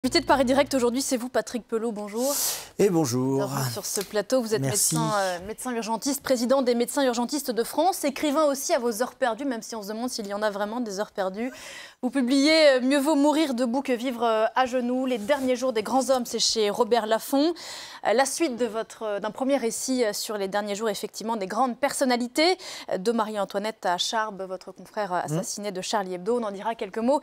Invité de Paris Direct aujourd'hui, c'est vous, Patrick Pelot, bonjour. Et bonjour. Bienvenue sur ce plateau, vous êtes Merci. médecin urgentiste, président des médecins urgentistes de France, écrivain aussi à vos heures perdues, même si on se demande s'il y en a vraiment des heures perdues. Vous publiez « Mieux vaut mourir debout que vivre à genoux ». Les derniers jours des grands hommes, c'est chez Robert Laffont. La suite d'un premier récit sur les derniers jours, effectivement, des grandes personnalités. De Marie-Antoinette à Charb, votre confrère assassiné de Charlie Hebdo. On en dira quelques mots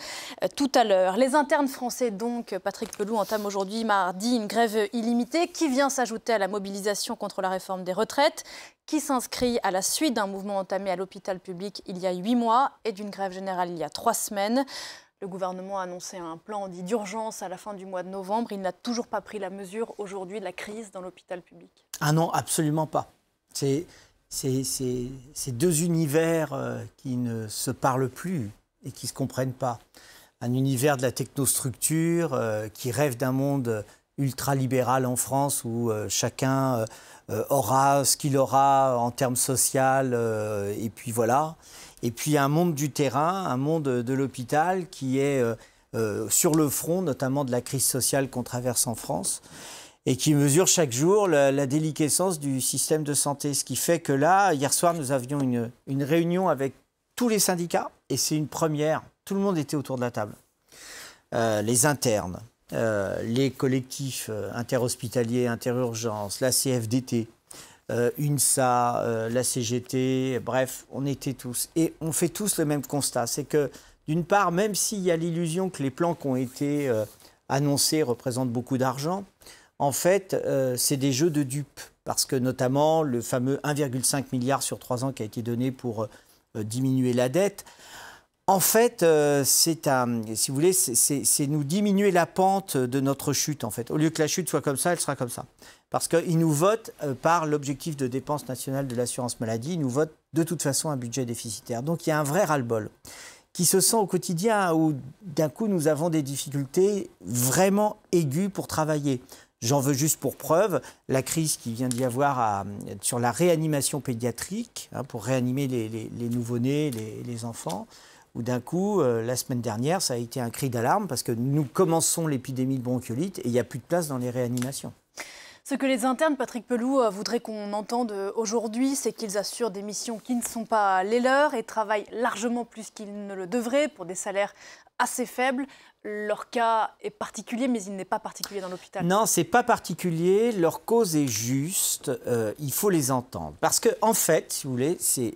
tout à l'heure. Les internes français, donc, Patrick Pelot, entame aujourd'hui, mardi, une grève illimitée qui vient s'ajouter à la mobilisation contre la réforme des retraites, qui s'inscrit à la suite d'un mouvement entamé à l'hôpital public il y a 8 mois et d'une grève générale il y a 3 semaines. Le gouvernement a annoncé un plan dit d'urgence à la fin du mois de novembre. Il n'a toujours pas pris la mesure aujourd'hui de la crise dans l'hôpital public. Ah non, absolument pas. C'est deux univers qui ne se parlent plus et qui ne se comprennent pas. Un univers de la technostructure qui rêve d'un monde ultra-libéral en France où chacun aura ce qu'il aura en termes social et puis voilà. Et puis un monde du terrain, un monde de l'hôpital qui est sur le front, notamment de la crise sociale qu'on traverse en France et qui mesure chaque jour la déliquescence du système de santé. Ce qui fait que là, hier soir, nous avions une réunion avec tous les syndicats et c'est une première. Tout le monde était autour de la table. Les internes, les collectifs interhospitaliers, interurgences, la CFDT, UNSA, la CGT, bref, on était tous. Et on fait tous le même constat. C'est que, d'une part, même s'il y a l'illusion que les plans qui ont été annoncés représentent beaucoup d'argent, en fait, c'est des jeux de dupes. Parce que, notamment, le fameux 1,5 milliard sur 3 ans qui a été donné pour diminuer la dette, en fait, si vous voulez, c'est nous diminuer la pente de notre chute, en fait. Au lieu que la chute soit comme ça, elle sera comme ça. Parce qu'ils nous votent par l'objectif de dépense nationale de l'assurance maladie, ils nous votent de toute façon un budget déficitaire. Donc il y a un vrai ras-le-bol qui se sent au quotidien où d'un coup nous avons des difficultés vraiment aiguës pour travailler. J'en veux juste pour preuve la crise qui vient d'y avoir sur la réanimation pédiatrique, pour réanimer les nouveau-nés, les enfants. Où d'un coup, la semaine dernière, ça a été un cri d'alarme parce que nous commençons l'épidémie de bronchiolite et il n'y a plus de place dans les réanimations. Ce que les internes, Patrick Pelot, voudraient qu'on entende aujourd'hui, c'est qu'ils assurent des missions qui ne sont pas les leurs et travaillent largement plus qu'ils ne le devraient pour des salaires assez faibles. Leur cas est particulier, mais il n'est pas particulier dans l'hôpital. Non, ce n'est pas particulier. Leur cause est juste. Il faut les entendre. Parce qu'en fait, si vous voulez, c'est...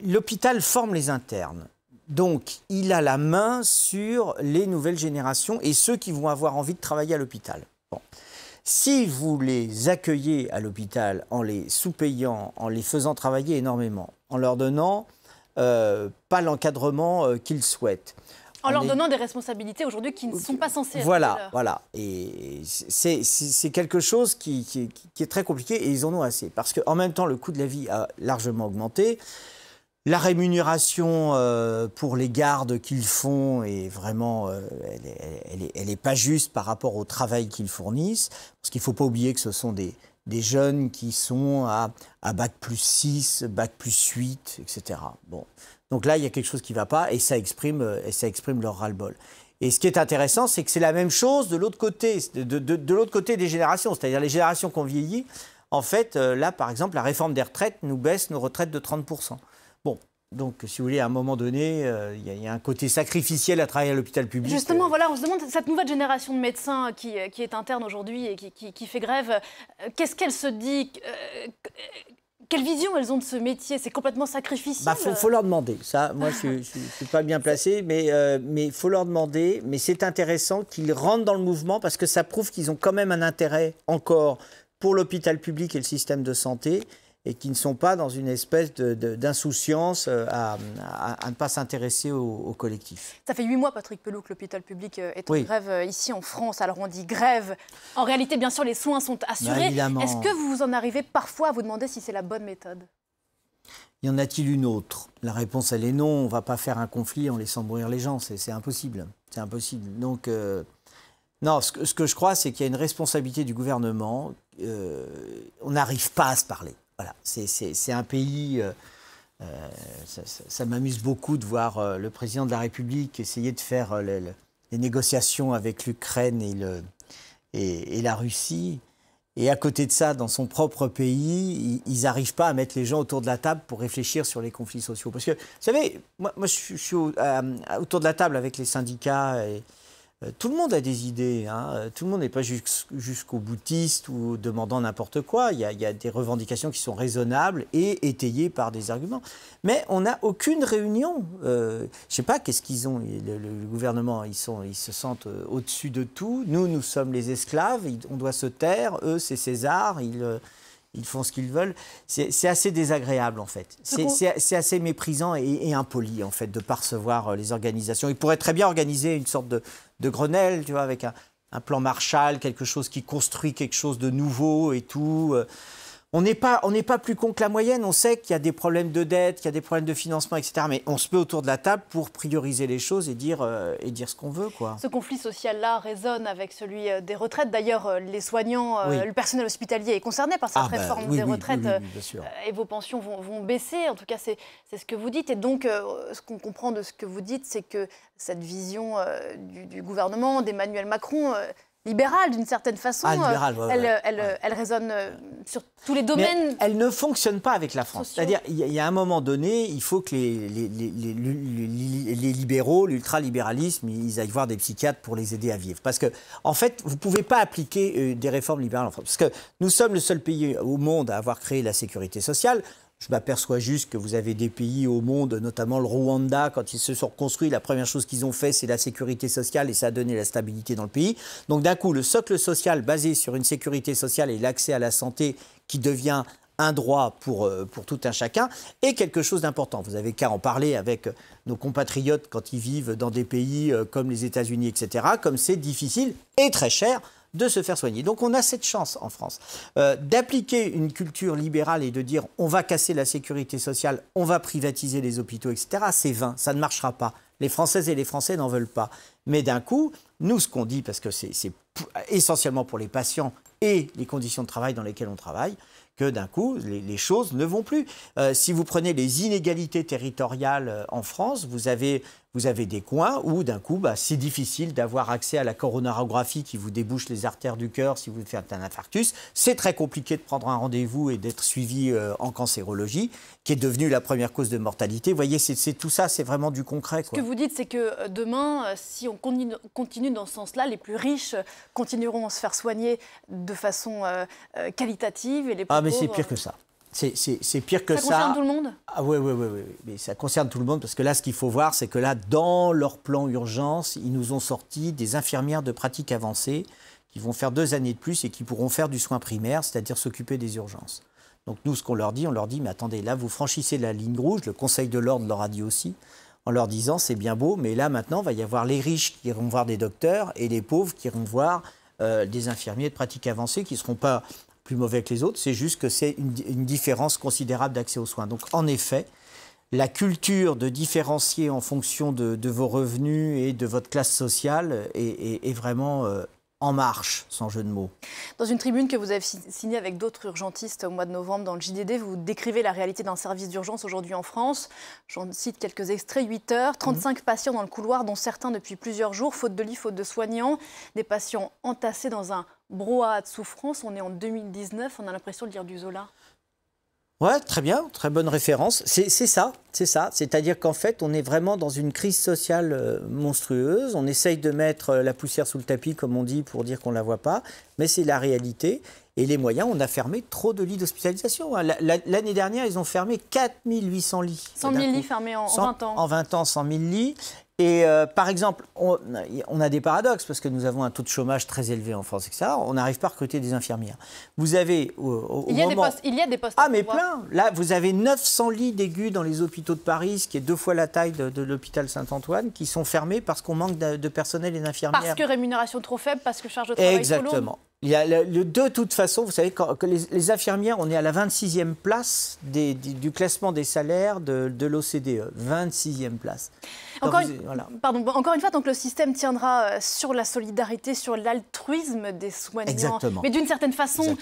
l'hôpital forme les internes. Donc, il a la main sur les nouvelles générations et ceux qui vont avoir envie de travailler à l'hôpital. Bon. Si vous les accueillez à l'hôpital en les sous-payant, en les faisant travailler énormément, en leur donnant pas l'encadrement qu'ils souhaitent, en leur donnant des responsabilités aujourd'hui qui ne sont pas censées être. Voilà. Et c'est quelque chose qui est très compliqué et ils en ont assez. Parce qu'en même temps, le coût de la vie a largement augmenté. La rémunération pour les gardes qu'ils font est vraiment, elle est pas juste par rapport au travail qu'ils fournissent. Parce qu'il ne faut pas oublier que ce sont des jeunes qui sont à bac plus 6, bac plus 8, etc. Bon. Donc là, il y a quelque chose qui ne va pas et ça exprime leur ras-le-bol. Et ce qui est intéressant, c'est que c'est la même chose de l'autre côté, de l'autre côté des générations, c'est-à-dire les générations qui ont vieilli. En fait, là, par exemple, la réforme des retraites nous baisse nos retraites de 30%. Bon, donc, si vous voulez, à un moment donné, il y a un côté sacrificiel à travailler à l'hôpital public. Justement, voilà, on se demande, cette nouvelle génération de médecins qui est interne aujourd'hui et qui fait grève, qu'est-ce qu'elle se dit quelle vision elles ont de ce métier? C'est complètement sacrificiel. Faut leur demander. Ça, moi, je ne suis pas bien placé, mais il faut leur demander. Mais c'est intéressant qu'ils rentrent dans le mouvement parce que ça prouve qu'ils ont quand même un intérêt encore pour l'hôpital public et le système de santé et qui ne sont pas dans une espèce d'insouciance à ne pas s'intéresser au collectif. Ça fait 8 mois, Patrick Pelot, que l'hôpital public est en grève ici en France. Alors on dit grève. En réalité, bien sûr, les soins sont assurés. Est-ce que vous en arrivez parfois à vous demander si c'est la bonne méthode? Y en a-t-il une autre? La réponse, elle est non. On ne va pas faire un conflit en laissant mourir les gens. C'est impossible. C'est impossible. Donc, non, ce que je crois, c'est qu'il y a une responsabilité du gouvernement. On n'arrive pas à se parler. Voilà, c'est un pays Ça m'amuse beaucoup de voir le président de la République essayer de faire les négociations avec l'Ukraine et la Russie. Et à côté de ça, dans son propre pays, ils n'arrivent pas à mettre les gens autour de la table pour réfléchir sur les conflits sociaux. Parce que, vous savez, moi je suis autour de la table avec les syndicats et tout le monde a des idées. Hein. Tout le monde n'est pas jusqu'au boutiste ou demandant n'importe quoi. Il y a des revendications qui sont raisonnables et étayées par des arguments. Mais on n'a aucune réunion. Je ne sais pas, qu'est-ce qu'ils ont. Le gouvernement, ils se sentent au-dessus de tout. Nous sommes les esclaves. On doit se taire. Eux, c'est César. Ils font ce qu'ils veulent. C'est assez désagréable, en fait. C'est assez méprisant et impoli, en fait, de percevoir les organisations. Ils pourraient très bien organiser une sorte de Grenelle, tu vois, avec un plan Marshall, quelque chose qui construit quelque chose de nouveau et tout. On n'est pas plus con que la moyenne. On sait qu'il y a des problèmes de dette, qu'il y a des problèmes de financement, etc. Mais on se met autour de la table pour prioriser les choses et dire ce qu'on veut, quoi. Ce conflit social-là résonne avec celui des retraites. D'ailleurs, les soignants, le personnel hospitalier est concerné par cette réforme des retraites. Bien sûr. Et vos pensions vont baisser. En tout cas, c'est ce que vous dites. Et donc, ce qu'on comprend de ce que vous dites, c'est que cette vision du gouvernement, d'Emmanuel Macron... libérale d'une certaine façon, elle résonne sur tous les domaines. Mais elle ne fonctionne pas avec la France. C'est-à-dire, il y a un moment donné, il faut que les libéraux, l'ultralibéralisme, ils aillent voir des psychiatres pour les aider à vivre. Parce que, en fait, vous ne pouvez pas appliquer des réformes libérales en France. Parce que nous sommes le seul pays au monde à avoir créé la sécurité sociale. Je m'aperçois juste que vous avez des pays au monde, notamment le Rwanda, quand ils se sont construits, la première chose qu'ils ont fait, c'est la sécurité sociale et ça a donné la stabilité dans le pays. Donc d'un coup, le socle social basé sur une sécurité sociale et l'accès à la santé qui devient un droit pour tout un chacun est quelque chose d'important. Vous avez qu'à en parler avec nos compatriotes quand ils vivent dans des pays comme les États-Unis, etc., comme c'est difficile et très cher de se faire soigner. Donc on a cette chance en France d'appliquer une culture libérale et de dire on va casser la sécurité sociale, on va privatiser les hôpitaux, etc. C'est vain, ça ne marchera pas. Les Françaises et les Français n'en veulent pas. Mais d'un coup, nous ce qu'on dit, parce que c'est essentiellement pour les patients et les conditions de travail dans lesquelles on travaille, que d'un coup, les choses ne vont plus. Si vous prenez les inégalités territoriales en France, vous avez des coins où d'un coup, c'est difficile d'avoir accès à la coronarographie qui vous débouche les artères du cœur si vous faites un infarctus. C'est très compliqué de prendre un rendez-vous et d'être suivi en cancérologie, qui est devenue la première cause de mortalité. Vous voyez, c'est tout ça, c'est vraiment du concret, quoi. Ce que vous dites, c'est que demain, si on continue dans ce sens-là, les plus riches continueront à se faire soigner de façon qualitative et les plus pauvres... mais c'est pire que ça. C'est pire que ça. Ça concerne tout le monde ? Ah oui. Mais ça concerne tout le monde parce que là, ce qu'il faut voir, c'est que là, dans leur plan urgence, ils nous ont sorti des infirmières de pratique avancée qui vont faire 2 années de plus et qui pourront faire du soin primaire, c'est-à-dire s'occuper des urgences. Donc nous, ce qu'on leur dit, mais attendez, là, vous franchissez la ligne rouge, le Conseil de l'ordre leur a dit aussi, en leur disant, c'est bien beau, mais là, maintenant, il va y avoir les riches qui iront voir des docteurs et les pauvres qui iront voir des infirmiers de pratique avancée qui ne seront pas plus mauvais que les autres, c'est juste que c'est une différence considérable d'accès aux soins. Donc en effet, la culture de différencier en fonction de vos revenus et de votre classe sociale est vraiment en marche, sans jeu de mots. Dans une tribune que vous avez signée avec d'autres urgentistes au mois de novembre dans le JDD, vous décrivez la réalité d'un service d'urgence aujourd'hui en France. J'en cite quelques extraits, 8 heures, 35 patients dans le couloir, dont certains depuis plusieurs jours, faute de lit, faute de soignants, des patients entassés dans un brouhaha de souffrance. On est en 2019, on a l'impression de lire du Zola. Ouais, très bien, très bonne référence. C'est ça. C'est-à-dire qu'en fait, on est vraiment dans une crise sociale monstrueuse. On essaye de mettre la poussière sous le tapis, comme on dit, pour dire qu'on ne la voit pas. Mais c'est la réalité. Et les moyens, on a fermé trop de lits d'hospitalisation. L'année dernière, ils ont fermé 4800 lits. 100 000 lits fermés en 20 ans. En 20 ans, 100 000 lits. Et par exemple, on a des paradoxes parce que nous avons un taux de chômage très élevé en France, etc. On n'arrive pas à recruter des infirmières. Vous avez il y a des postes. Ah, mais plein. Là, vous avez 900 lits d'aigus dans les hôpitaux de Paris, ce qui est 2 fois la taille de l'hôpital Saint-Antoine, qui sont fermés parce qu'on manque de personnel et d'infirmières. Parce que rémunération trop faible, parce que charge de travail trop lourde. Exactement. Il y a de toute façon, vous savez que les infirmières, on est à la 26e place du classement des salaires de l'OCDE. 26e place. Encore une fois, donc le système tiendra sur la solidarité, sur l'altruisme des soignants. Exactement. Mais d'une certaine façon,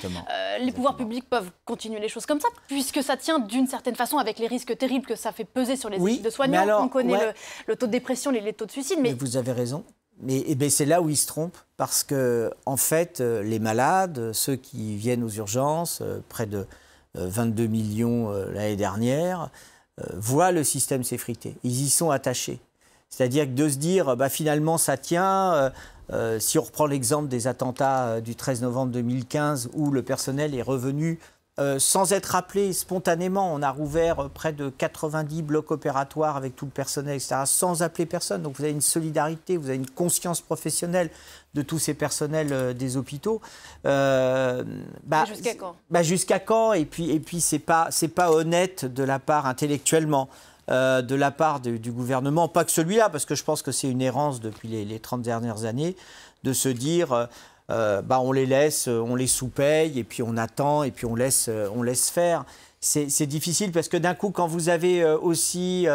les pouvoirs publics peuvent continuer les choses comme ça, puisque ça tient d'une certaine façon avec les risques terribles que ça fait peser sur les équipes de soignants. On connaît le taux de dépression, les taux de suicide. Mais vous avez raison. Mais c'est là où ils se trompent, parce que en fait, les malades, ceux qui viennent aux urgences, près de 22 millions l'année dernière, voient le système s'effriter. Ils y sont attachés. C'est-à-dire que de se dire, finalement, ça tient. Si on reprend l'exemple des attentats du 13 novembre 2015, où le personnel est revenu sans être appelé spontanément. On a rouvert près de 90 blocs opératoires avec tout le personnel, etc., sans appeler personne. Donc vous avez une solidarité, vous avez une conscience professionnelle de tous ces personnels des hôpitaux. Jusqu'à quand Jusqu'à quand? Et puis c'est pas honnête de la part intellectuellement. De la part du gouvernement, pas que celui-là, parce que je pense que c'est une errance depuis les 30 dernières années, de se dire on les laisse, on les sous-paye, et puis on attend, et puis on laisse faire. C'est difficile, parce que d'un coup, quand vous avez aussi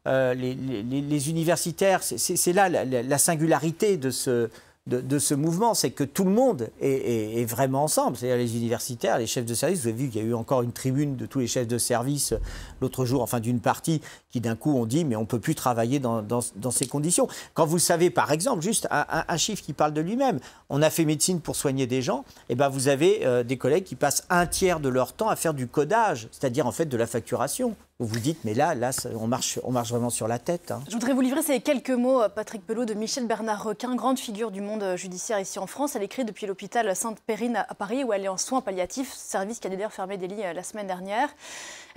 les universitaires, c'est là la singularité de ce mouvement, c'est que tout le monde est vraiment ensemble. C'est-à-dire les universitaires, les chefs de service. Vous avez vu qu'il y a eu encore une tribune de tous les chefs de service l'autre jour, enfin d'une partie, qui d'un coup ont dit mais on ne peut plus travailler dans ces conditions. Quand vous savez, par exemple, juste un chiffre qui parle de lui-même, on a fait médecine pour soigner des gens, et vous avez des collègues qui passent un tiers de leur temps à faire du codage, c'est-à-dire en fait de la facturation. Vous vous dites, mais là on marche vraiment sur la tête. Hein. Je voudrais vous livrer ces quelques mots, Patrick Pelloux, de Michèle Bernard-Requin, grande figure du monde judiciaire ici en France. Elle écrit depuis l'hôpital Sainte-Périne à Paris, où elle est en soins palliatifs, service qui a d'ailleurs fermé des lits la semaine dernière.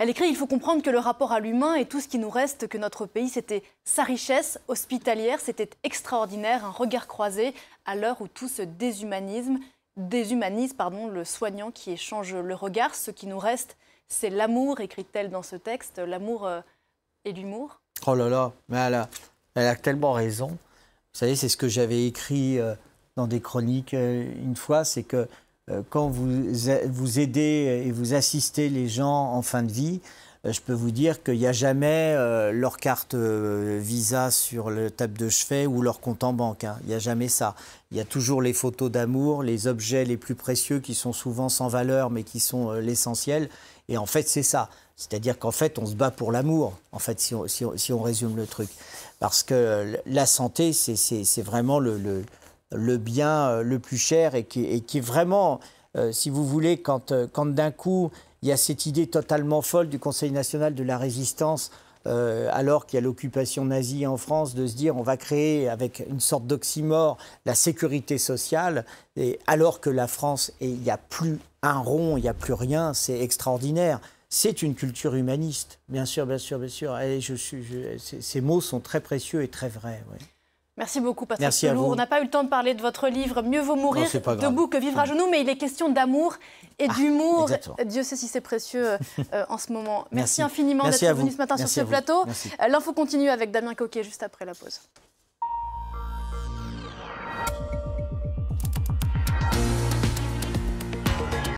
Elle écrit « Il faut comprendre que le rapport à l'humain est tout ce qui nous reste, que notre pays, c'était sa richesse hospitalière, c'était extraordinaire, un regard croisé à l'heure où tout se déshumanise, le soignant qui échange le regard. Ce qui nous reste, c'est l'amour », écrit-elle dans ce texte, l'amour et l'humour. Oh là là, mais elle a tellement raison. Vous savez, c'est ce que j'avais écrit dans des chroniques une fois, c'est que quand vous aidez et vous assistez les gens en fin de vie, je peux vous dire qu'il n'y a jamais leur carte Visa sur le table de chevet ou leur compte en banque. Hein. Il n'y a jamais ça. Il y a toujours les photos d'amour, les objets les plus précieux qui sont souvent sans valeur mais qui sont l'essentiel. Et en fait, c'est ça. C'est-à-dire qu'en fait, on se bat pour l'amour, en fait, si on résume le truc. Parce que la santé, c'est vraiment le bien le plus cher et qui est vraiment, si vous voulez, quand d'un coup, il y a cette idée totalement folle du Conseil national de la résistance, alors qu'il y a l'occupation nazie en France, de se dire on va créer avec une sorte d'oxymore la sécurité sociale, et alors que la France, il n'y a plus un rond, il n'y a plus rien, c'est extraordinaire. C'est une culture humaniste, bien sûr, bien sûr, bien sûr. Et ces mots sont très précieux et très vrais. Oui. Merci beaucoup, Patrick Pelloux. On n'a pas eu le temps de parler de votre livre « Mieux vaut mourir debout que vivre à genoux », mais il est question d'amour et d'humour. Dieu sait si c'est précieux en ce moment. Merci infiniment d'être venu ce matin sur ce plateau. L'info continue avec Damien Coquet juste après la pause.